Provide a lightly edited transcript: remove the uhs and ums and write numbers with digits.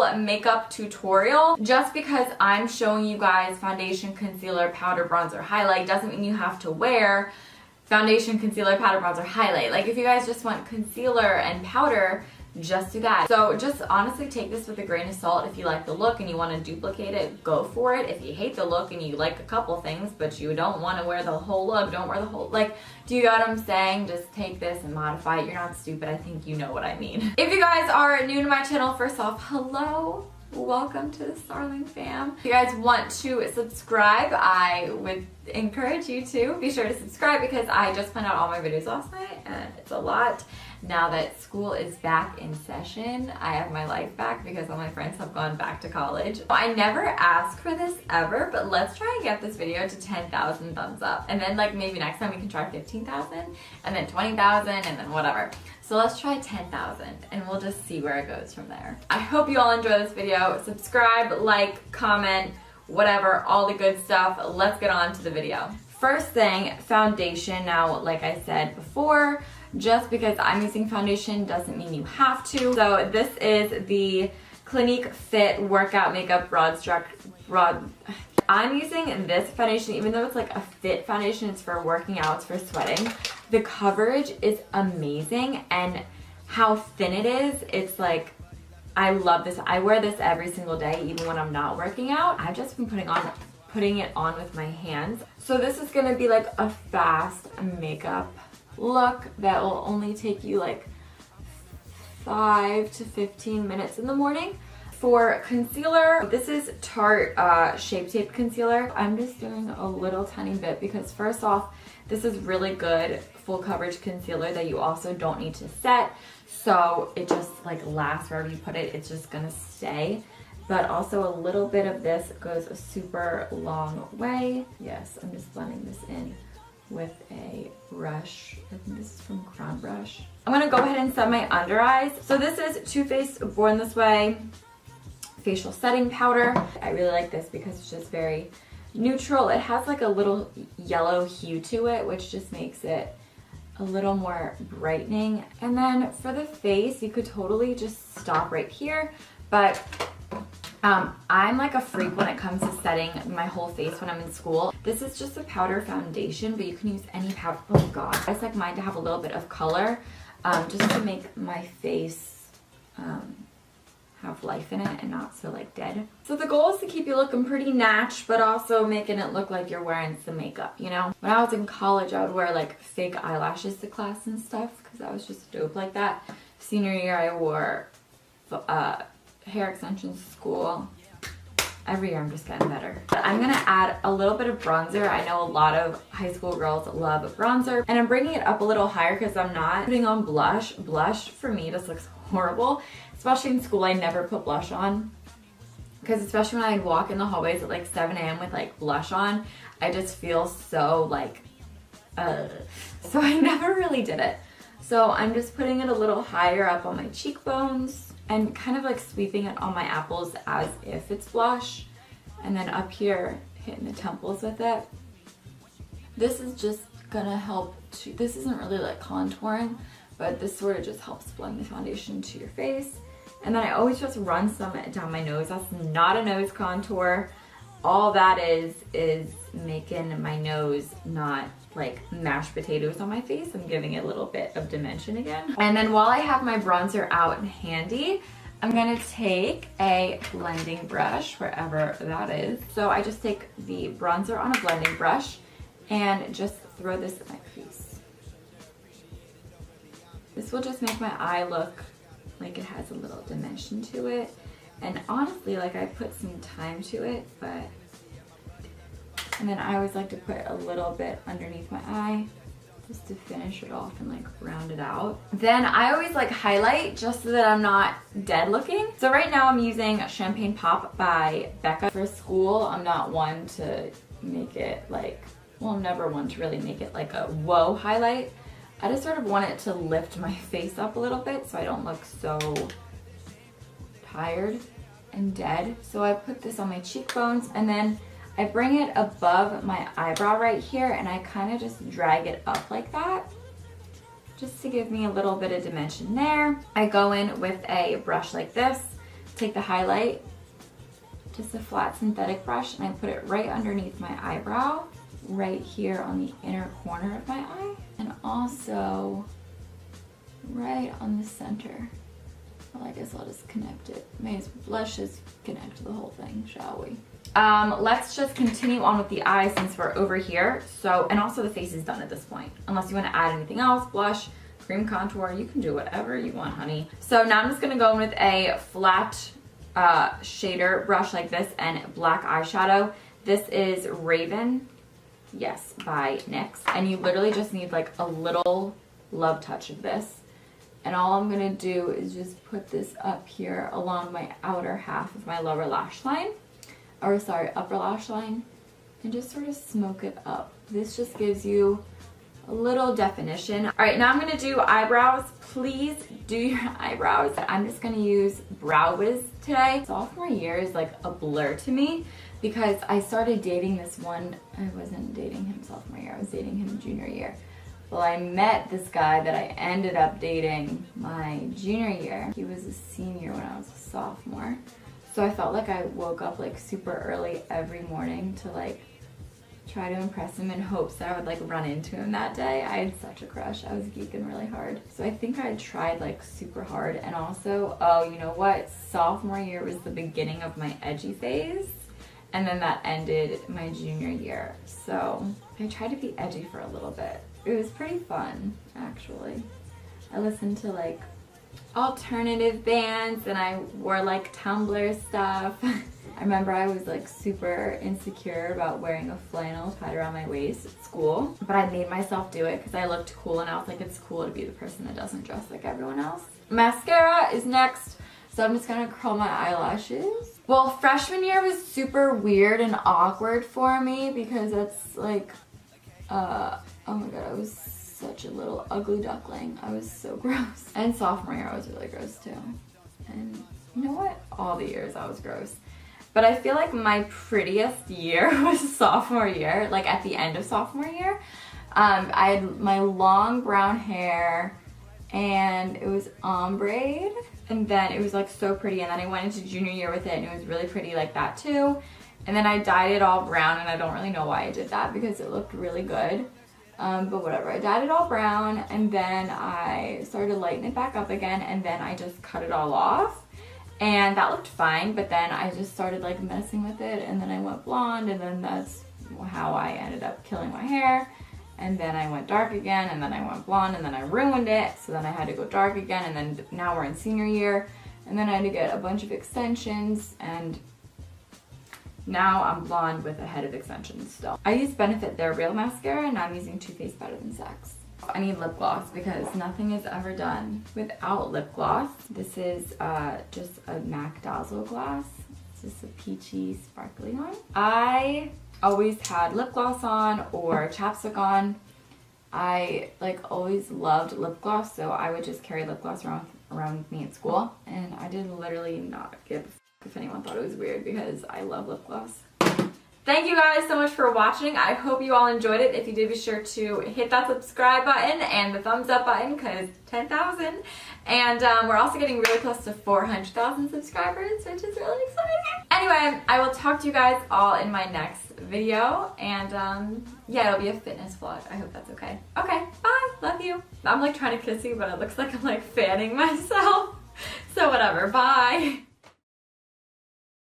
school makeup tutorial. Just because I'm showing you guys foundation, concealer, powder, bronzer, highlight doesn't mean you have to wear foundation, concealer, powder, bronzer, highlight. Like if you guys just want concealer and powder, just do that. So just honestly take this with a grain of salt. If you like the look and you want to duplicate it, go for it. If you hate the look and you like a couple things but you don't want to wear the whole look, don't wear the whole, like, do you get what I'm saying? Just take this and modify it. You're not stupid. I think you know what I mean. If you guys are new to my channel, first off, hello. Welcome to the Starling fam. If you guys want to subscribe, I would encourage you to be sure to subscribe because I just planned out all my videos last night and it's a lot. Now that school is back in session, I have my life back because all my friends have gone back to college. I never ask for this ever, but let's try and get this video to 10,000 thumbs up. And then like maybe next time we can try 15,000 and then 20,000 and then whatever. So let's try 10,000 and we'll just see where it goes from there. I hope you all enjoy this video. Subscribe, like, comment, whatever, all the good stuff. Let's get on to the video. First thing, foundation. Now, like I said before, just because I'm using foundation doesn't mean you have to. So this is the Clinique Fit Workout Makeup I'm using this foundation, even though it's like a fit foundation, it's for working out, it's for sweating. The coverage is amazing and how thin it is, it's like, I love this. I wear this every single day, even when I'm not working out. I've just been putting it on with my hands. So this is gonna be like a fast makeup look that will only take you like 5 to 15 minutes in the morning. For concealer, this is Tarte Shape Tape Concealer. I'm just doing a little tiny bit because first off, this is really good full coverage concealer that you also don't need to set. So it just like lasts wherever you put it, it's just gonna stay. But also a little bit of this goes a super long way. Yes, I'm just blending this in with a brush. I think this is from Crown Brush. I'm gonna go ahead and set my under eyes. So this is Too Faced Born This Way facial setting powder. I really like this because it's just very neutral. It has like a little yellow hue to it, which just makes it a little more brightening. And then for the face, you could totally just stop right here, but I'm like a freak when it comes to setting my whole face when I'm in school. This is just a powder foundation, but you can use any powder. Oh God, I just like mine to have a little bit of color, just to make my face have life in it and not so like dead. So the goal is to keep you looking pretty natch, but also making it look like you're wearing some makeup, you know? When I was in college, I would wear like fake eyelashes to class and stuff because I was just dope like that. Senior year, I wore hair extensions to school. Every year I'm just getting better. But I'm gonna add a little bit of bronzer. I know a lot of high school girls love bronzer, and I'm bringing it up a little higher because I'm not putting on blush. Blush for me just looks horrible, especially in school. I never put blush on because especially when I'd walk in the hallways at like 7 a.m. with like blush on, I just feel so like, so I never really did it. So I'm just putting it a little higher up on my cheekbones and kind of like sweeping it on my apples as if it's blush, and then up here hitting the temples with it. This is just gonna help to, this isn't really like contouring, but this sort of just helps blend the foundation to your face. And then I always just run some down my nose. That's not a nose contour. All that is making my nose not like mashed potatoes on my face. I'm giving it a little bit of dimension again. And then while I have my bronzer out and handy, I'm gonna take a blending brush, wherever that is. So I just take the bronzer on a blending brush and just throw this in my crease. This will just make my eye look like it has a little dimension to it. And honestly, like I put some time to it, but, and then I always like to put a little bit underneath my eye just to finish it off and like round it out. Then I always like highlight just so that I'm not dead looking. So right now I'm using Champagne Pop by Becca. For school, I'm not one to make it like, well, I'm never one to really make it like a whoa highlight. I just sort of want it to lift my face up a little bit so I don't look so tired and dead. So I put this on my cheekbones and then I bring it above my eyebrow right here and I kind of just drag it up like that just to give me a little bit of dimension there. I go in with a brush like this take the highlight, just a flat synthetic brush, and I put it right underneath my eyebrow, right here on the inner corner of my eye, and also right on the center. Well, I guess I'll just connect it. Let's just connect the whole thing, shall we? Let's just continue on with the eye since we're over here. So, and also the face is done at this point. Unless you want to add anything else, blush, cream contour, you can do whatever you want, honey. So now I'm just gonna go in with a flat shader brush like this and black eyeshadow. This is Raven, yes, by NYX. And you literally just need like a little love touch of this. And all I'm gonna do is just put this up here along my outer half of my lower lash line, or sorry, upper lash line, and just sort of smoke it up. This just gives you a little definition. All right, now I'm gonna do eyebrows. Please do your eyebrows. I'm just gonna use Brow Wiz today. Sophomore year is like a blur to me because I started dating this one. I wasn't dating him sophomore year, I was dating him junior year. Well, I met this guy that I ended up dating my junior year. He was a senior when I was a sophomore. So I felt like I woke up like super early every morning to like try to impress him in hopes that I would like run into him that day. I had such a crush. I was geeking really hard. So I think I tried like super hard. And also, oh, you know what? Sophomore year was the beginning of my edgy phase. And then that ended my junior year. So I tried to be edgy for a little bit. It was pretty fun, actually. I listened to like alternative bands and I wore like Tumblr stuff. I remember I was like super insecure about wearing a flannel tied around my waist at school, but I made myself do it because I looked cool and I was like, it's cool to be the person that doesn't dress like everyone else. Mascara is next, so I'm just gonna curl my eyelashes. Well, freshman year was super weird and awkward for me because it's like, oh my god, I was such a little ugly duckling. I was so gross. And sophomore year I was really gross too. And you know what? All the years I was gross. But I feel like my prettiest year was sophomore year, like at the end of sophomore year. I had my long brown hair and it was ombre, and then it was like so pretty, and then I went into junior year with it and it was really pretty like that too. And then I dyed it all brown, and I don't really know why I did that because it looked really good. But whatever, I dyed it all brown and then I started to lighten it back up again, and then I just cut it all off. And that looked fine, but then I just started like messing with it, and then I went blonde, and then that's how I ended up killing my hair. And then I went dark again, and then I went blonde, and then I ruined it, so then I had to go dark again, and then now we're in senior year, and then I had to get a bunch of extensions, and now I'm blonde with a head of extensions still. I use Benefit Their Real Mascara, and I'm using Too Faced Better Than Sex. I need lip gloss because nothing is ever done without lip gloss. This is just a MAC Dazzle gloss. It's just a peachy, sparkly one. I always had lip gloss on or chapstick on. I like always loved lip gloss, so I would just carry lip gloss around with me at school. And I did literally not give a f if anyone thought it was weird because I love lip gloss. Thank you guys so much for watching. I hope you all enjoyed it. If you did, be sure to hit that subscribe button and the thumbs up button because 10,000. And we're also getting really close to 400,000 subscribers, which is really exciting. Anyway, I will talk to you guys all in my next video. And yeah, it'll be a fitness vlog. I hope that's okay. Okay, bye. Love you. I'm like trying to kiss you, but it looks like I'm like fanning myself. So whatever. Bye.